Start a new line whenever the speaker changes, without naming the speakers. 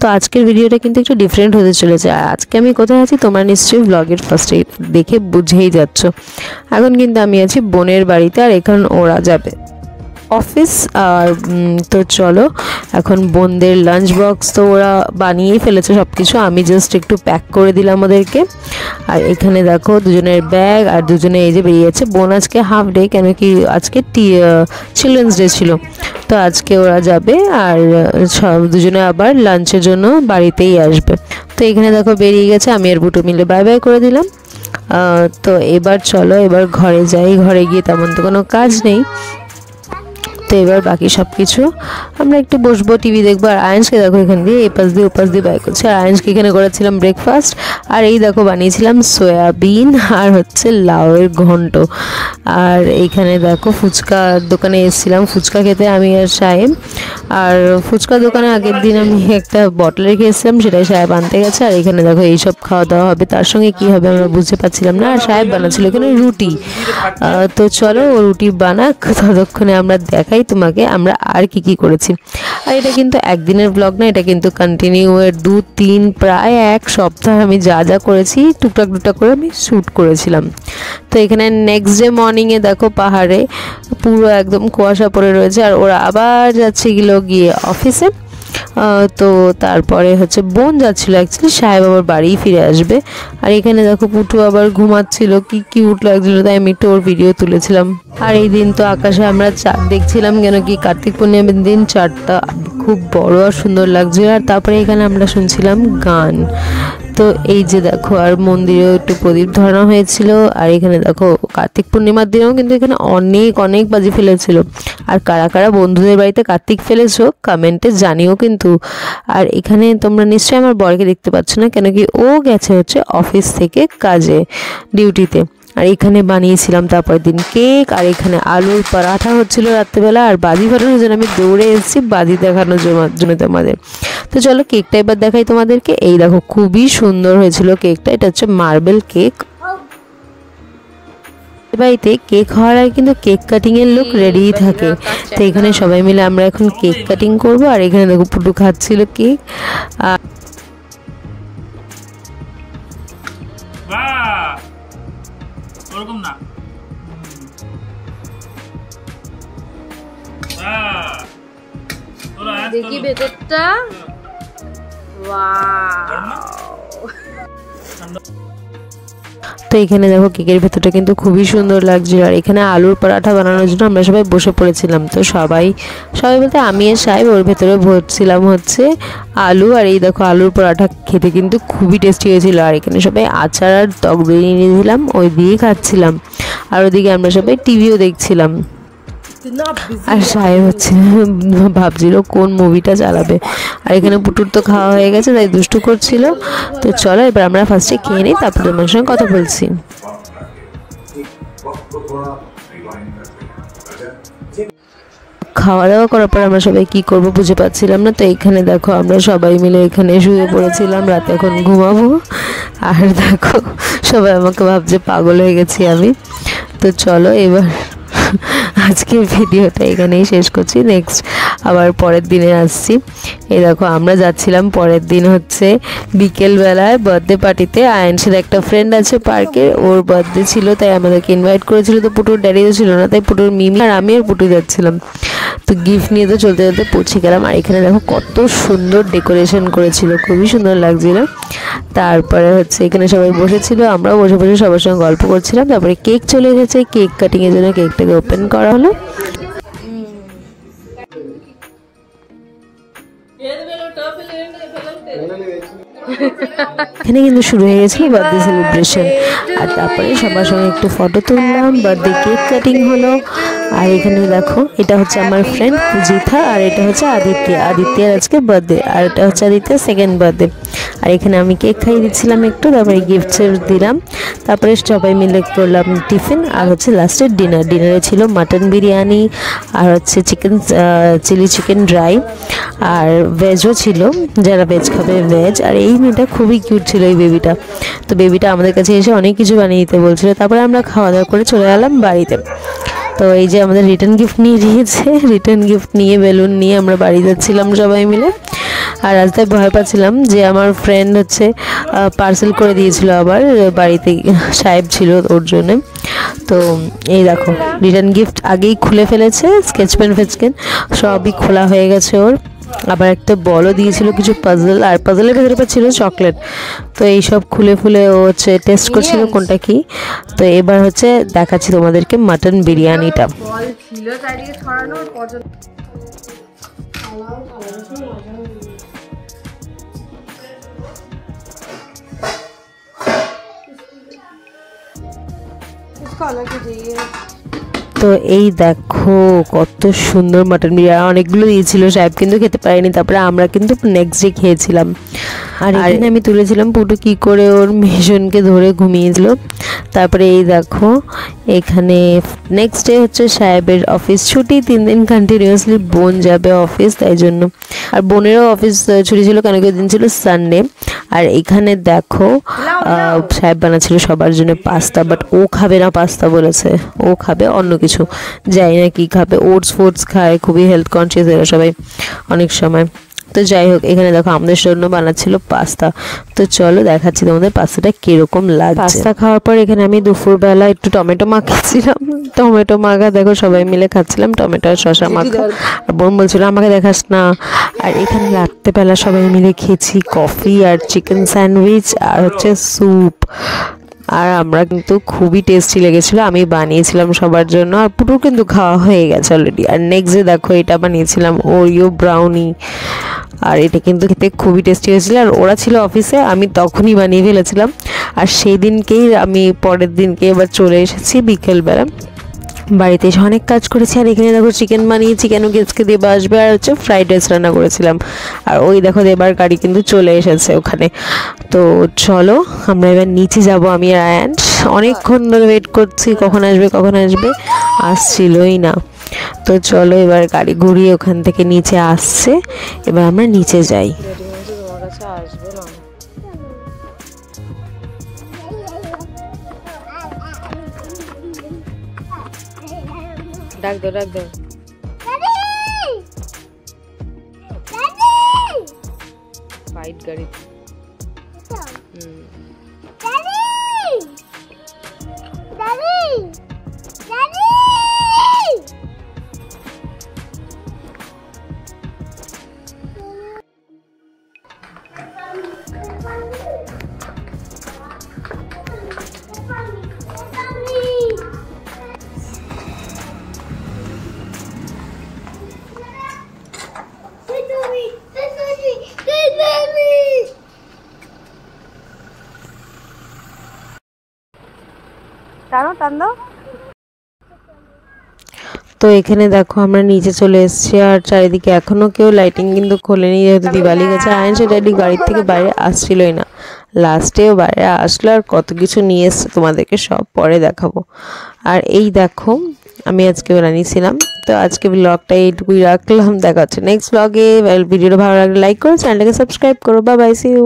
তো আজকের ভিডিওটা কিন্তু একটু ডিফারেন্ট হতে চলেছে। আর আজকে আমি কোথায় আছি তোমরা নিশ্চয়ই ব্লগের ফার্স্টে দেখে বুঝেই যাচ্ছ। এখন কিন্তু আমি আছি বোনের বাড়িতে, আর এখন ওরা যাবে অফিস। আর তো চলো এখন বোনদের লাঞ্চ বক্স তো ওরা বানিয়েই ফেলেছে সব কিছু, আমি জাস্ট একটু প্যাক করে দিলাম ওদেরকে। আর এখানে দেখো দুজনের ব্যাগ, আর দুজনে এই যে বেরিয়েছে। বোন আজকে হাফ ডে, কেন কি আজকে চিলড্রেন্স ডে ছিল, তো আজকে ওরা যাবে। আর দুজনে আবার লাঞ্চের জন্য বাড়িতেই আসবে। তো এখানে দেখো বেরিয়ে গেছে, আমি আর বুটু মিলে বাই বাই করে দিলাম। তো এবার চলো এবার ঘরে যাই। ঘরে গিয়ে তেমন তো কোনো কাজ নেই, তো এবার বাকি সব কিছু আমরা একটু বসবো, টিভি দেখবো। আর আয়েন্সকে দেখো এখান দিয়ে এপাশ দিয়ে ওপাশ দিয়ে বাই করছে। আর আয়েন্সকে এখানে করেছিলাম ব্রেকফাস্ট, আর এই দেখো বানিয়েছিলাম সয়াবিন আর হচ্ছে লাউয়ের ঘন্ট। আর এইখানে দেখো ফুচকার দোকানে এসেছিলাম ফুচকা খেতে আমি আর সাহেব। আর ফুচকা দোকানে আগের দিন আমি একটা বটল রেখে এসেছিলাম, সেটাই সাহেব আনতে গেছে। আর এখানে দেখো এইসব খাওয়া দাওয়া হবে, তার সঙ্গে কী হবে আমরা বুঝতে পারছিলাম না। আর সাহেব বানাচ্ছিল এখানে রুটি। তো চলো ও রুটি বানাক, ততক্ষণে আমরা দেখাই তোমাকে আমরা আর কি করেছি। আর এটা কিন্তু একদিনের ব্লগ না, এটা কিন্তু কন্টিনিউ 2-3 প্রায় 1 সপ্তাহ আমি যা যা করেছি টুকটাক করে আমি শ্যুট করেছিলাম। তো এখানে নেক্সট ডে মর্নিংয়ে দেখো পাহাড়ে পুরো একদম কুয়াশা পড়ে রয়েছে, আর ওরা আবার যাচ্ছে গিয়ে অফিসে। তো তারপরে হচ্ছে বোন যাচ্ছিলো, অ্যাকচুয়ালি সাহেব আবার বাড়ি ফিরে আসবে। আর এখানে দেখো পুটু আবার ঘুমাচ্ছিল, কি কিউট লাগছিল, তাই আমি একটু ওর ভিডিও তুলেছিলাম। আর এই দিন তো আকাশে আমরা চাঁদ দেখছিলাম, কেন কি কার্তিক পূর্ণিমার দিন চাঁদটা খুব বড় আর সুন্দর লাগছিল। আর তারপরে এখানে আমরা শুনছিলাম গান। তো এই যে দেখো আর মন্দিরেও একটু প্রদীপ ধরানো হয়েছিল। আর এখানে দেখো কার্তিক পূর্ণিমার দিনেও কিন্তু এখানে অনেক বাজি ফেলেছিল। আর কারা কারা বন্ধুদের বাড়িতে কার্তিক ফেলেছো কমেন্টে জানিও কিন্তু। আর এখানে তোমরা নিশ্চয়ই আমার বরকে দেখতে পাচ্ছ না, কেন কি ও গেছে হচ্ছে অফিস থেকে কাজে, ডিউটিতে। আর এখানে বানিয়েছিলাম তারপর দিন কেক, আর এখানে আলুর পরাঠা হচ্ছিল রাত্রেবেলা। আর বাজি ফাটানোর জন্য আমি দৌড়ে এসেছি বাজি দেখানোর জন্য তোমাদের। তো চলো কেকটা এবার দেখাই তোমাদেরকে। এই দেখো খুবই সুন্দর হয়েছিল কেকটা, এটা হচ্ছে মার্বেল কেক। বাড়িতে কেক হওয়ার আগে কিন্তু কেক কাটিং এর লোক রেডিই থাকে। তো এখানে সবাই মিলে আমরা এখন কেক কাটিং করব। আর এখানে দেখো পুটু খাচ্ছিল কেক।
ওরকম না,
দেখি ভেতরটা।
তো এখানে দেখো কেকের ভেতরটা কিন্তু খুবই সুন্দর লাগছিল। আর এখানে আলুর পরাঠা বানানোর জন্য আমরা সবাই বসে পড়েছিলাম। তো সবাই বলতে আমি আর সাহেব ওর ভেতরে ভরছিলাম হচ্ছে আলু। আর এই দেখো আলুর পরাঠা খেতে কিন্তু খুবই টেস্টি হয়েছিল। আর এখানে সবাই আচার আর টক দই নিয়ে দিলাম, ওই দিয়ে খাচ্ছিলাম। আর ওদিকে আমরা সবাই টিভিও দেখছিলাম। আর সাহেব হচ্ছে ভাবছিল কোন মুভিটা চালাবে। আর এখানে পুটুর তো খাওয়া হয়ে গেছে, তাই দুষ্টু করছিল। তো চলো এবার আমরা ফার্স্টে খেয়ে নিই, তারপরে তোমার সঙ্গে কথা বলছি। খাওয়া দাওয়া করার পর আমরা সবাই কি করব বুঝে পাচ্ছিলাম না। তো এখানে দেখো আমরা সবাই মিলে এখানে শুয়ে পড়েছিলাম, রাতে এখন ঘুমাবো। আর দেখো সবাই আমাকে ভাবছে পাগল হয়ে গেছি আমি। তো চলো এবার আজকের ভিডিওটা এখানেই শেষ করছি, নেক্সট আবার পরের দিনে আসছি। এই দেখো আমরা যাচ্ছিলাম পরের দিন হচ্ছে বিকেলবেলায় বার্থডে পার্টিতে। আয়েন্সের একটা ফ্রেন্ড আছে পার্কে, ওর বার্থডে ছিল, তাই আমাদেরকে ইনভাইট করেছিল। তো পুটুর ড্যাডিও ছিল না, তাই পুটুর মিমি আর আমি আর পুটু যাচ্ছিলাম। তো গিফট নিয়ে তো চলতে চলতে পৌঁছে গেলাম। আর এখানে দেখো কত সুন্দর ডেকোরেশন করেছিল, খুবই সুন্দর লাগছিল। তারপরে হচ্ছে এখানে সবাই বসেছিল, আমরাও বসে বসে সবার সঙ্গে গল্প করছিলাম। তারপরে কেক চলে এসেছে, কেক কাটিংয়ের জন্য কেকটাকে ওপেন করা হলো। এখানে কিন্তু শুরু হয়ে গেছিল বার্থডে সেলিব্রেশন। আর তারপরে সবার সঙ্গে একটু ফটো তুললাম, বার্থডে কেক কাটিং হলো। আর এখানে দেখো এটা হচ্ছে আমার ফ্রেন্ড পূজিতা, আর এটা হচ্ছে আদিত্যের আজকে বার্থডে, আর এটা হচ্ছে আদিত্যের সেকেন্ড বার্থডে। আর এখানে আমি কেক খাইয়ে দিচ্ছিলাম একটু, তারপরে গিফটস দিলাম। তারপরে সবাই মিলে করলাম টিফিন। আর হচ্ছে লাস্টের ডিনারে ছিল মাটন বিরিয়ানি, আর হচ্ছে চিলি চিকেন ড্রাই, আর ভেজও ছিল, যারা ভেজ খাবে ভেজ। আর এই মেয়েটা খুবই কিউট ছিল, এই বেবিটা। তো বেবিটা আমাদের কাছে এসে অনেক কিছু বানিয়ে দিতে বলছিল। তারপরে আমরা খাওয়া দাওয়া করে চলে এলাম বাড়িতে। তো এই যে আমাদের রিটার্ন গিফট নিয়ে দিয়েছে, রিটার্ন গিফট নিয়ে বেলুন নিয়ে আমরা বাড়ি যাচ্ছিলাম সবাই মিলে। আর রাস্তায় ভয় পাচ্ছিলাম যে আমার ফ্রেন্ড হচ্ছে পার্সেল করে দিয়েছিল আবার বাড়িতে, সাহেব ছিল ওর জন্যে। তো এই দেখো রিটার্ন গিফট আগেই খুলে ফেলেছে, স্কেচ পেন ফেচকেন সবই খোলা হয়ে গেছে ওর। আবার একটা বলও দিয়েছিল, কিছু পাজল, আর পাজলের ভেতরে ছিল চকলেট। তো এইসব খুলে ফুলে ও হচ্ছে টেস্ট করছিল কোনটা কি। তো এবার হচ্ছে দেখাচ্ছি তোমাদেরকে মাটন বিরিয়ানিটা। তো এই দেখো কত সুন্দর মাটন বিরিয়ানি, অনেকগুলো দিয়েছিল সাহেব কিন্তু খেতে পারেনি। তারপরে আমরা কিন্তু নেক্সট ডে খেয়েছিলাম। আর এখানে আমি তুলেছিলাম পুটু কি করে ওর মিশনকে ধরে ঘুমিয়েছিল। তারপরে এই দেখো এখানে নেক্সট ডে হচ্ছে সাহেবের অফিস ছুটি, 3 দিন কন্টিনিউয়াসলি বোন যাবে অফিস, তাই জন্য। আর বোনেরও অফিস ছুটি ছিল, কেন কি দিন ছিল সানডে। আর এখানে দেখো সাহেব বানাচ্ছিল সবার জন্য পাস্তা, বাট ও খাবে না পাস্তা বলেছে, ও খাবে অন্য কিছু, যাই না কি খাবে, ওটস ফোটস খায়, খুবই হেলথ কনসিয়াস এরা সবাই অনেক সময়। তো যাই হোক এখানে দেখো আমাদের জন্য বানাচ্ছিল পাস্তা। তো চলো দেখাচ্ছি তোমাদের পাস্তাটা কিরকম লাগছে। পাস্তা খাওয়ার পর এখানে আমি দুপুরবেলা একটু টমেটো মাখাচ্ছিলাম, টমেটো মাখা দেখো সবাই মিলে খাচ্ছিলাম, টমেটো আর শসা মাখা। আর বোন বলছিল আমাকে দেখাস না। আর এখানে রাত্রেবেলা সবাই মিলে খেয়েছি কফি আর চিকেন স্যান্ডউইচ আর হচ্ছে স্যুপ। আর আমরা কিন্তু খুবই টেস্টি লেগেছিল, আমি বানিয়েছিলাম সবার জন্য, আর পুরো কিন্তু খাওয়া হয়ে গেছে অলরেডি। আর নেক্সট ডে দেখো এটা বানিয়েছিলাম ওরিও ব্রাউনি, আর এটা কিন্তু খেতে খুবই টেস্টি হয়েছিল। আর ওরা ছিল অফিসে, আমি তখনই বানিয়ে ফেলেছিলাম। আর সেই দিনকেই আমি পরের দিনকে এবার চলে এসেছি বিকেলবেলা বাড়িতে, এসে অনেক কাজ করেছি। আর এখানে দেখো চিকেন বানিয়ে চিকেনও গেস্টকে দিয়ে আসবে, আর হচ্ছে ফ্রাইড রাইস রান্না করেছিলাম। আর ওই দেখো দেবার গাড়ি কিন্তু চলে এসেছে ওখানে। তো চলো আমরা এবার নিচে যাব, আমি আর আয়ান অনেকক্ষণ ধরে ওয়েট করছি কখন আসবে কখন আসবে, আসছিলই না। তো চলো এবার গাড়ি ঘুরিয়ে ওখান থেকে নিচে আসছে, এবার আমরা নিচে যাই। ডাক দো ডাক দো, ফাইট গাড়ি। তো এখানে দেখো আমরা নিচে চলে এসেছি, আর চারিদিকে এখনো কেউ লাইটিং কিন্তু খোলেনি, যেহেতু দিওয়ালি গেছে। আয়ন সেটা গাড়ির থেকে বাইরে আসছিলই না, লাস্টেও বাইরে আসলো, আর কত কিছু নিয়ে এসছে তোমাদেরকে সব পরে দেখাবো। আর এই দেখো আমি আজকে বানিয়েছিলাম। তো আজকে ব্লগটা এইটুকুই রাখলাম, দেখা হচ্ছে নেক্সট ব্লগে। ভিডিওটা ভালো লাগলে লাইক করো, চ্যানেলটাকে সাবস্ক্রাইব করো। Bye bye, see you.